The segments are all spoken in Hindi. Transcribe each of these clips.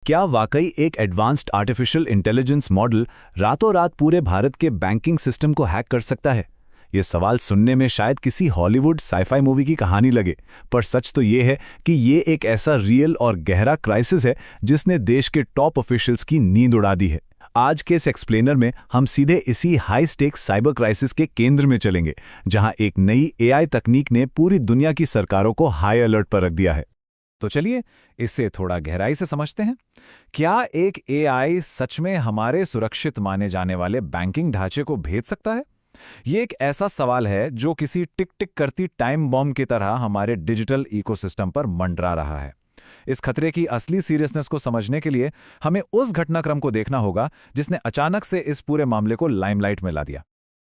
क्या वाकई एक एडवांस्ड आर्टिफिशियल इंटेलिजेंस मॉडल रातों रात पूरे भारत के बैंकिंग सिस्टम को हैक कर सकता है? ये सवाल सुनने में शायद किसी हॉलीवुड साईफाई मूवी की कहानी लगे, पर सच तो ये है कि ये एक ऐसा रियल और गहरा क्राइसिस है जिसने देश के टॉप ऑफिशियल्स की नींद उड़ा दी है। आज के इस एक्सप्लेनर में हम सीधे इसी हाई स्टेक्स साइबर क्राइसिस के केंद्र में चलेंगे, जहां एक नई एआई तकनीक ने पूरी दुनिया की सरकारों को हाई अलर्ट पर रख दिया है। तो चलिए इसे थोड़ा गहराई से समझते हैं। क्या एक एआई सच में हमारे सुरक्षित माने जाने वाले बैंकिंग ढांचे को भेद सकता है? ये एक ऐसा सवाल है जो किसी टिक टिक करती टाइम बॉम्ब की तरह हमारे डिजिटल इकोसिस्टम पर मंडरा रहा है। इस खतरे की असली सीरियसनेस को समझने के लिए हमें उस घटनाक्रम को देखना होगा जिसने अचानक से इस पूरे मामले को लाइमलाइट में ला दिया।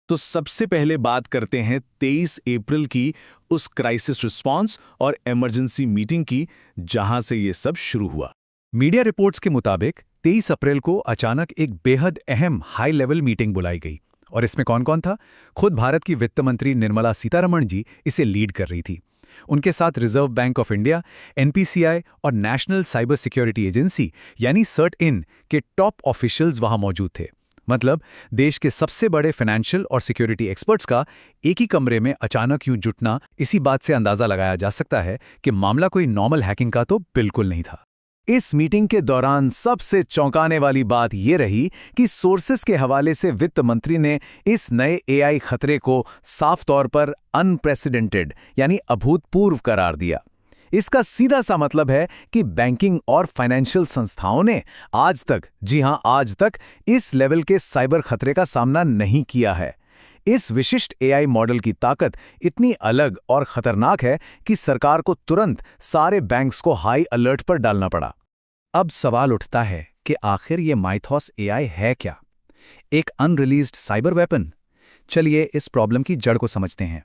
तो सबसे पहले बात करते हैं 23 अप्रैल की उस क्राइसिस रिस्पांस और इमरजेंसी मीटिंग की, जहां से ये सब शुरू हुआ। मीडिया रिपोर्ट्स के मुताबिक 23 अप्रैल को अचानक एक बेहद अहम हाई लेवल मीटिंग बुलाई गई। और इसमें कौन कौन था? खुद भारत की वित्त मंत्री निर्मला सीतारमण जी इसे लीड कर रही थी। उनके साथ reserve bank of India, NPCI और नेशनल साइबर सिक्योरिटी एजेंसी यानी सर्ट-इन के टॉप ऑफिशियल्स वहां मौजूद थे। मतलब देश के सबसे बड़े फाइनेंशियल और सिक्योरिटी एक्सपर्ट्स का एक ही कमरे में अचानक यूं जुटना, इसी बात से अंदाजा लगाया जा सकता है कि मामला कोई नॉर्मल हैकिंग का तो बिल्कुल नहीं था। इस मीटिंग के दौरान सबसे चौंकाने वाली बात यह रही कि सोर्सेस के हवाले से वित्त मंत्री ने इस नए एआई खतरे को साफ तौर पर अनप्रेसिडेंटेड यानी अभूतपूर्व करार दिया। इसका सीधा सा मतलब है कि बैंकिंग और फाइनेंशियल संस्थाओं ने आज तक, जी हां आज तक, इस लेवल के साइबर खतरे का सामना नहीं किया है। इस विशिष्ट एआई मॉडल की ताकत इतनी अलग और खतरनाक है कि सरकार को तुरंत सारे बैंक्स को हाई अलर्ट पर डालना पड़ा। अब सवाल उठता है कि आखिर ये माइथॉस एआई है क्या? एक अनरिलीज्ड साइबर वेपन? चलिए इस प्रॉब्लम की जड़ को समझते हैं।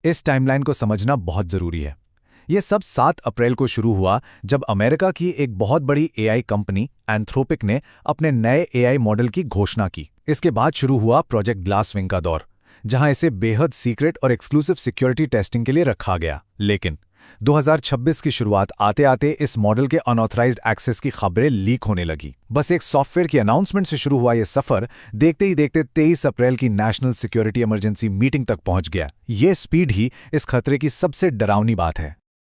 इस टाइमलाइन को समझना बहुत जरूरी है। यह सब 7 अप्रैल को शुरू हुआ जब अमेरिका की एक बहुत बड़ी एआई कंपनी एंथ्रोपिक ने अपने नए एआई मॉडल की घोषणा की। इसके बाद शुरू हुआ प्रोजेक्ट ग्लासविंग का दौर, जहां इसे बेहद सीक्रेट और एक्सक्लूसिव सिक्योरिटी टेस्टिंग के लिए रखा गया। लेकिन 2026 की शुरुआत आते आते इस मॉडल के अनऑथराइज्ड एक्सेस की खबरें लीक होने लगी। बस एक सॉफ्टवेयर की अनाउंसमेंट से शुरू हुआ यह सफर देखते ही देखते 23 अप्रैल की नेशनल सिक्योरिटी इमरजेंसी मीटिंग तक पहुंच गया। ये स्पीड ही इस खतरे की सबसे डरावनी बात है।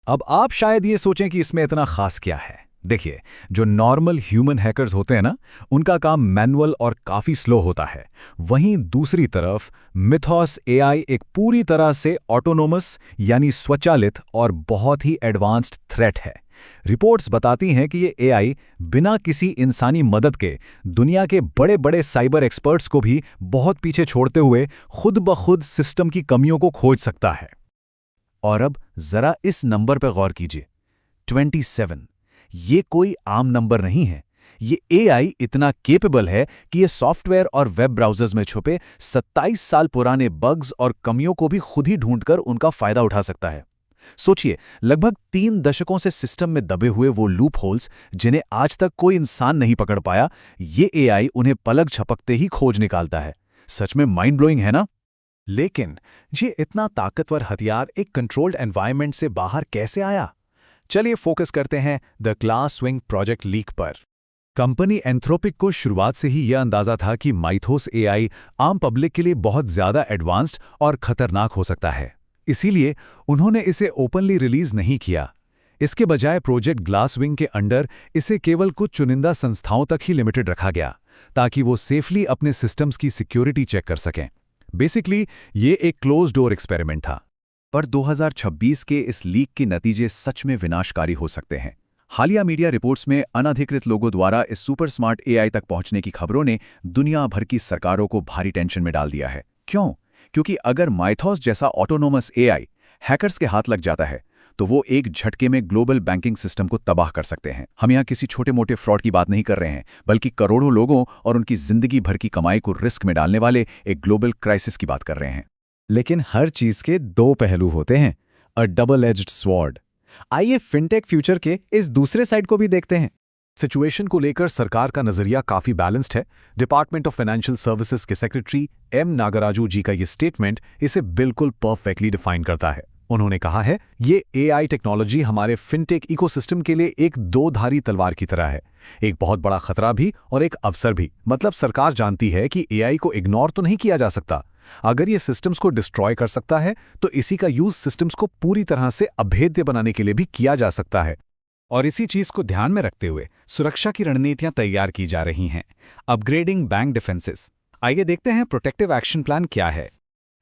अब आप शायद ये सोचें कि इसमें इतना खास क्या है। देखिए, जो नॉर्मल ह्यूमन हैकर्स होते हैं ना, उनका काम मैनुअल और काफ़ी स्लो होता है। वहीं दूसरी तरफ मिथॉस एआई एक पूरी तरह से ऑटोनोमस यानी स्वचालित और बहुत ही एडवांस्ड थ्रेट है। रिपोर्ट्स बताती हैं कि ये एआई बिना किसी इंसानी मदद के दुनिया के बड़े बड़े साइबर एक्सपर्ट्स को भी बहुत पीछे छोड़ते हुए खुद ब खुद सिस्टम की कमियों को खोज सकता है। और अब जरा इस नंबर पर गौर कीजिए, 27। ये कोई आम नंबर नहीं है। ये एआई इतना केपेबल है कि ये सॉफ्टवेयर और वेब ब्राउजर्स में छुपे 27 साल पुराने बग्स और कमियों को भी खुद ही ढूंढकर उनका फायदा उठा सकता है। सोचिए, लगभग 3 दशकों से सिस्टम में दबे हुए वो लूप होल्स जिन्हें आज तक कोई इंसान नहीं पकड़ पाया, ये एआई उन्हें पलक झपकते ही खोज निकालता है। सच में माइंड ब्लोइंग है ना? लेकिन ये इतना ताकतवर हथियार एक कंट्रोल्ड एनवायरनमेंट से बाहर कैसे आया? चलिए फोकस करते हैं द ग्लासविंग प्रोजेक्ट लीक पर। कंपनी एंथ्रोपिक को शुरुआत से ही यह अंदाजा था कि माइथोस एआई आम पब्लिक के लिए बहुत ज्यादा एडवांस्ड और खतरनाक हो सकता है। इसीलिए उन्होंने इसे ओपनली रिलीज नहीं किया। इसके बजाय प्रोजेक्ट ग्लासविंग के अंडर इसे केवल कुछ चुनिंदा संस्थाओं तक ही लिमिटेड रखा गया, ताकि वो सेफली अपने सिस्टम्स की सिक्योरिटी चेक कर सकें। बेसिकली ये एक क्लोज डोर एक्सपेरिमेंट था। पर 2026 के इस लीक के नतीजे सच में विनाशकारी हो सकते हैं। हालिया मीडिया रिपोर्ट्स में अनधिकृत लोगों द्वारा इस सुपर स्मार्ट एआई तक पहुंचने की खबरों ने दुनिया भर की सरकारों को भारी टेंशन में डाल दिया है। क्यों? क्योंकि अगर माइथॉस जैसा ऑटोनोमस एआई हैकर्स के हाथ लग जाता है तो वो एक झटके में ग्लोबल बैंकिंग सिस्टम को तबाह कर सकते हैं। हम यहाँ किसी छोटे मोटे फ्रॉड की बात नहीं कर रहे हैं, बल्कि करोड़ों लोगों और उनकी जिंदगी भर की कमाई को रिस्क में डालने वाले एक ग्लोबल क्राइसिस की बात कर रहे हैं। लेकिन हर चीज के 2 पहलू होते हैं, अ डबल एज्ड स्वॉर्ड। आइए फिनटेक फ्यूचर के इस दूसरे साइड को भी देखते हैं। सिचुएशन को लेकर सरकार का नजरिया काफी बैलेंस्ड है। डिपार्टमेंट ऑफ फाइनेंशियल सर्विसेज के सेक्रेटरी एम नागराजू जी का ये स्टेटमेंट इसे बिल्कुल परफेक्टली डिफाइन करता है। उन्होंने कहा है, ये एआई टेक्नोलॉजी हमारे फिनटेक इकोसिस्टम के लिए एक दो-धारी तलवार की तरह है। एक बहुत बड़ा खतरा भी और एक अवसर भी। मतलब सरकार जानती है कि एआई को इग्नोर तो नहीं किया जा सकता। अगर ये सिस्टम्स को डिस्ट्रॉय कर सकता है तो इसी का यूज सिस्टम्स को पूरी तरह से अभेद्य बनाने के लिए भी किया जा सकता है। और इसी चीज को ध्यान में रखते हुए सुरक्षा की रणनीतियां तैयार की जा रही हैं। Upgrading bank defences. आइए देखते हैं प्रोटेक्टिव एक्शन प्लान क्या है।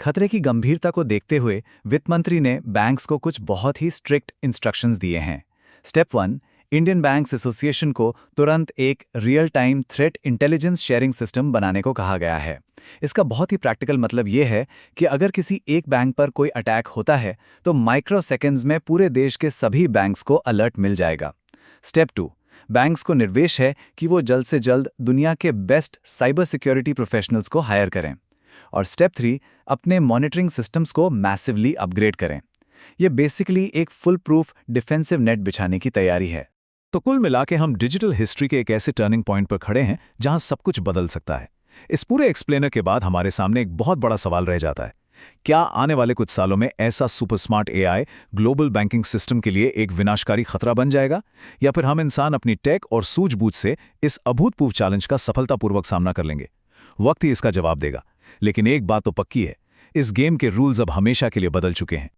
खतरे की गंभीरता को देखते हुए वित्त मंत्री ने बैंक्स को कुछ बहुत ही स्ट्रिक्ट इंस्ट्रक्शंस दिए हैं। स्टेप 1, इंडियन बैंक्स एसोसिएशन को तुरंत एक real time threat intelligence sharing system बनाने को कहा गया है। इसका बहुत ही प्रैक्टिकल मतलब ये है कि अगर किसी एक बैंक पर कोई अटैक होता है तो माइक्रो सेकेंड्स में पूरे देश के सभी बैंक्स को अलर्ट मिल जाएगा। स्टेप 2, बैंक्स को निर्देश है कि वो जल्द से जल्द दुनिया के बेस्ट साइबर सिक्योरिटी प्रोफेशनल्स को हायर करें। और स्टेप 3, अपने मॉनिटरिंग सिस्टम्स को मैसिवली अपग्रेड करें। ये बेसिकली एक फुल प्रूफ डिफेंसिव नेट बिछाने की तैयारी है। तो कुल मिला के हम डिजिटल हिस्ट्री के एक ऐसे टर्निंग पॉइंट पर खड़े हैं जहां सब कुछ बदल सकता है। इस पूरे एक्सप्लेनर के बाद हमारे सामने एक बहुत बड़ा सवाल रह जाता है, क्या आने वाले कुछ सालों में ऐसा super smart AI global banking system के लिए एक विनाशकारी खतरा बन जाएगा, या फिर हम इंसान अपनी टेक और सूझबूझ से इस अभूतपूर्व चैलेंज का सफलतापूर्वक सामना कर लेंगे? वक्त ही इसका जवाब देगा। लेकिन एक बात तो पक्की है, इस गेम के रूल्स अब हमेशा के लिए बदल चुके हैं।